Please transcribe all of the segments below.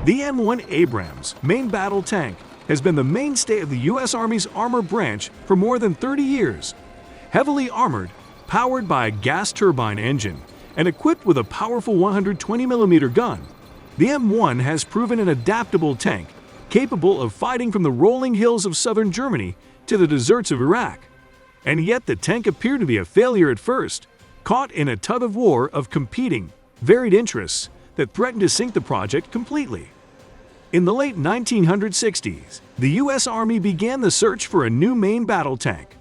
The M1 Abrams main battle tank has been the mainstay of the U.S. Army's armor branch for more than 30 years. Heavily armored, powered by a gas turbine engine, and equipped with a powerful 120mm gun, the M1 has proven an adaptable tank capable of fighting from the rolling hills of southern Germany to the deserts of Iraq. And yet the tank appeared to be a failure at first, caught in a tug-of-war of competing, varied interests that threatened to sink the project completely. In the late 1960s, the U.S. Army began the search for a new main battle tank.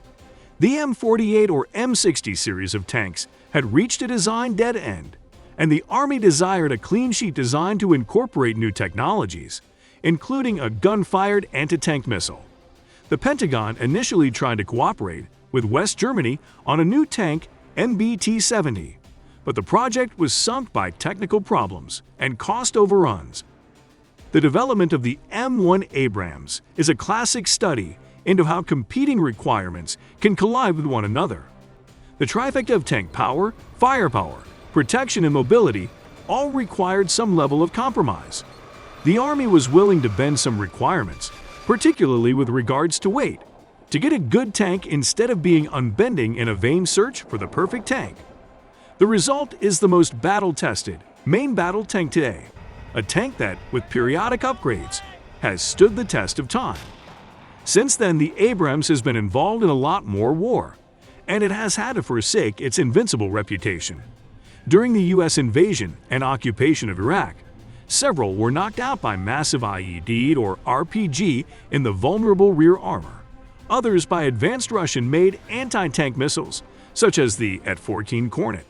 The M48 or M60 series of tanks had reached a design dead end, and the Army desired a clean sheet design to incorporate new technologies, including a gun-fired anti-tank missile. The Pentagon initially tried to cooperate with West Germany on a new tank, MBT-70, but the project was sunk by technical problems and cost overruns. The development of the M1 Abrams is a classic study into how competing requirements can collide with one another. The trifecta of tank power, firepower, protection, and mobility all required some level of compromise. The Army was willing to bend some requirements, particularly with regards to weight, to get a good tank instead of being unbending in a vain search for the perfect tank. The result is the most battle-tested main battle tank today, a tank that, with periodic upgrades, has stood the test of time. Since then, the Abrams has been involved in a lot more war, and it has had to forsake its invincible reputation. During the U.S. invasion and occupation of Iraq, several were knocked out by massive IED or RPG in the vulnerable rear armor, others by advanced Russian-made anti-tank missiles, such as the At-14 Kornet.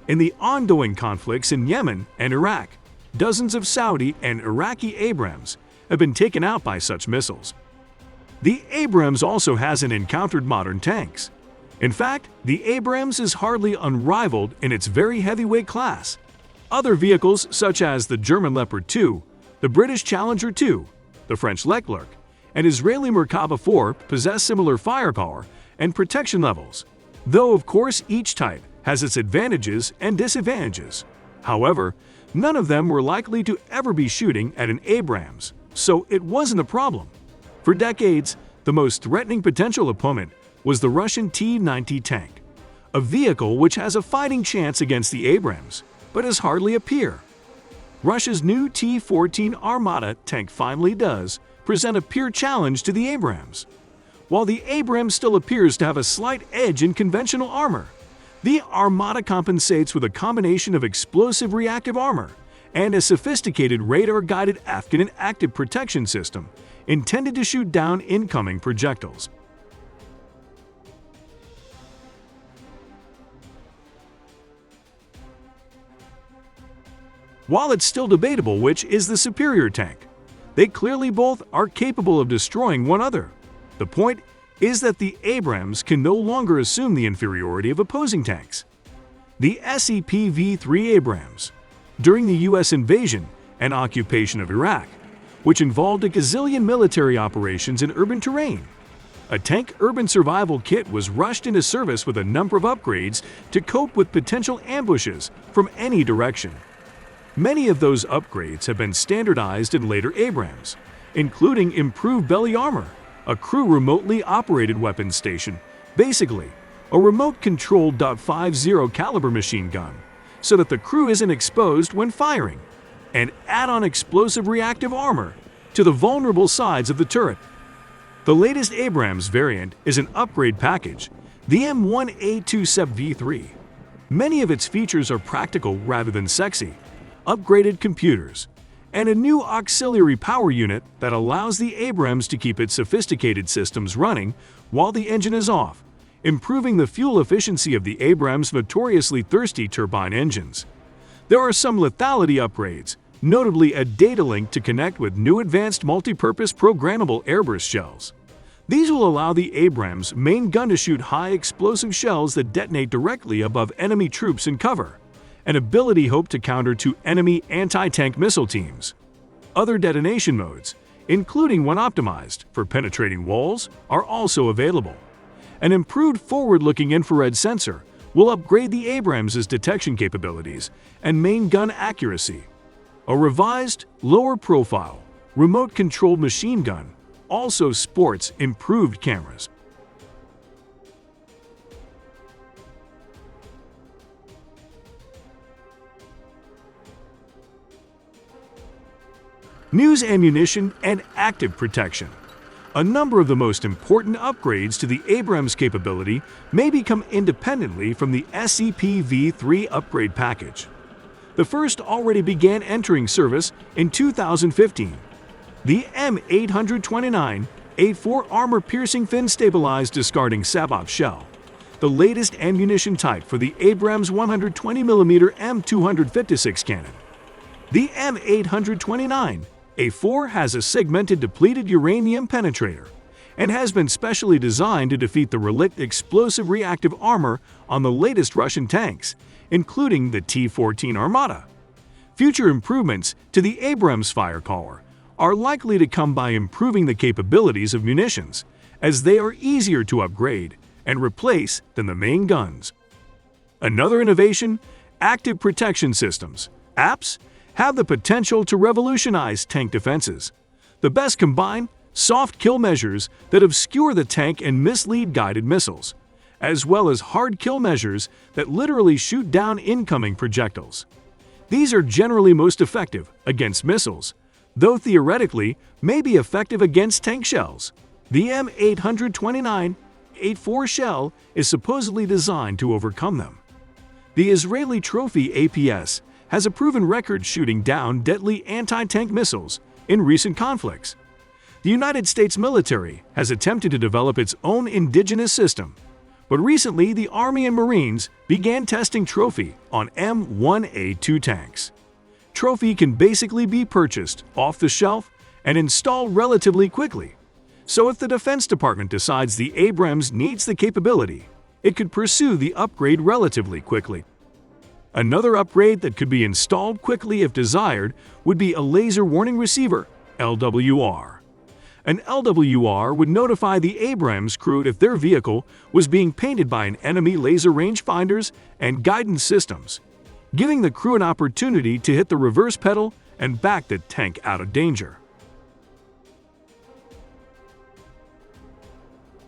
In the ongoing conflicts in Yemen and Iraq, dozens of Saudi and Iraqi Abrams have been taken out by such missiles. The Abrams also hasn't encountered modern tanks. In fact, the Abrams is hardly unrivaled in its very heavyweight class. Other vehicles such as the German Leopard 2, the British Challenger 2, the French Leclerc, and Israeli Merkava 4 possess similar firepower and protection levels, though of course each type has its advantages and disadvantages. However, none of them were likely to ever be shooting at an Abrams, so it wasn't a problem. For decades, the most threatening potential opponent was the Russian T-90 tank, a vehicle which has a fighting chance against the Abrams, but is hardly a peer. Russia's new T-14 Armata tank finally does present a peer challenge to the Abrams. While the Abrams still appears to have a slight edge in conventional armor, the Armata compensates with a combination of explosive reactive armor and a sophisticated radar-guided Afghan active protection system intended to shoot down incoming projectiles. While it's still debatable which is the superior tank, they clearly both are capable of destroying one another. The point is that the Abrams can no longer assume the inferiority of opposing tanks. The SEP V3 Abrams, during the U.S. invasion and occupation of Iraq, which involved a gazillion military operations in urban terrain, a tank urban survival kit was rushed into service with a number of upgrades to cope with potential ambushes from any direction. Many of those upgrades have been standardized in later Abrams, including improved belly armor, a crew remotely operated weapons station, basically a remote-controlled .50 caliber machine gun, so that the crew isn't exposed when firing, and add-on explosive reactive armor to the vulnerable sides of the turret. The latest Abrams variant is an upgrade package, the M1A2 SEP V3. Many of its features are practical rather than sexy: upgraded computers, and a new auxiliary power unit that allows the Abrams to keep its sophisticated systems running while the engine is off, improving the fuel efficiency of the Abrams' notoriously thirsty turbine engines. There are some lethality upgrades, notably a data link to connect with new advanced multi-purpose programmable airburst shells. These will allow the Abrams' main gun to shoot high explosive shells that detonate directly above enemy troops in cover, an ability hoped to counter to enemy anti-tank missile teams. Other detonation modes, including one optimized for penetrating walls, are also available. An improved forward-looking infrared sensor will upgrade the Abrams' detection capabilities and main gun accuracy. A revised, lower-profile, remote-controlled machine gun also sports improved cameras. News ammunition and active protection. A number of the most important upgrades to the Abrams capability may become independently from the SEP V3 upgrade package. The first already began entering service in 2015. The M829A4 armor-piercing fin-stabilized discarding sabot shell, the latest ammunition type for the Abrams 120mm M256 cannon. The M829A4 has a segmented depleted uranium penetrator and has been specially designed to defeat the relict explosive reactive armor on the latest Russian tanks, including the T-14 Armata. Future improvements to the Abrams firepower are likely to come by improving the capabilities of munitions, as they are easier to upgrade and replace than the main guns. Another innovation, active protection systems, APS, have the potential to revolutionize tank defenses. The best combine soft kill measures that obscure the tank and mislead guided missiles, as well as hard kill measures that literally shoot down incoming projectiles. These are generally most effective against missiles, though theoretically may be effective against tank shells. The M829A4 shell is supposedly designed to overcome them. The Israeli Trophy APS has a proven record shooting down deadly anti-tank missiles in recent conflicts. The United States military has attempted to develop its own indigenous system, but recently the Army and Marines began testing Trophy on M1A2 tanks. Trophy can basically be purchased off the shelf and installed relatively quickly, so if the Defense Department decides the Abrams needs the capability, it could pursue the upgrade relatively quickly. Another upgrade that could be installed quickly if desired would be a laser warning receiver, LWR. An LWR would notify the Abrams crew if their vehicle was being painted by an enemy laser rangefinders and guidance systems, giving the crew an opportunity to hit the reverse pedal and back the tank out of danger.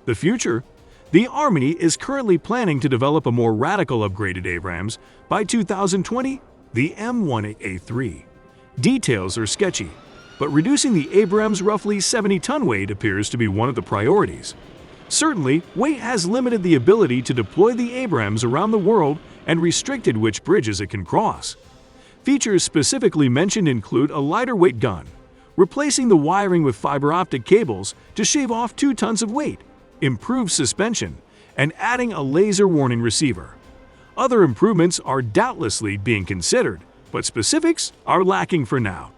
The future. The Army is currently planning to develop a more radical upgraded Abrams by 2020, the M1A3. Details are sketchy, but reducing the Abrams' roughly 70-ton weight appears to be one of the priorities. Certainly, weight has limited the ability to deploy the Abrams around the world and restricted which bridges it can cross. Features specifically mentioned include a lighter weight gun, replacing the wiring with fiber optic cables to shave off 2 tons of weight, improved suspension, and adding a laser warning receiver. Other improvements are doubtlessly being considered, but specifics are lacking for now.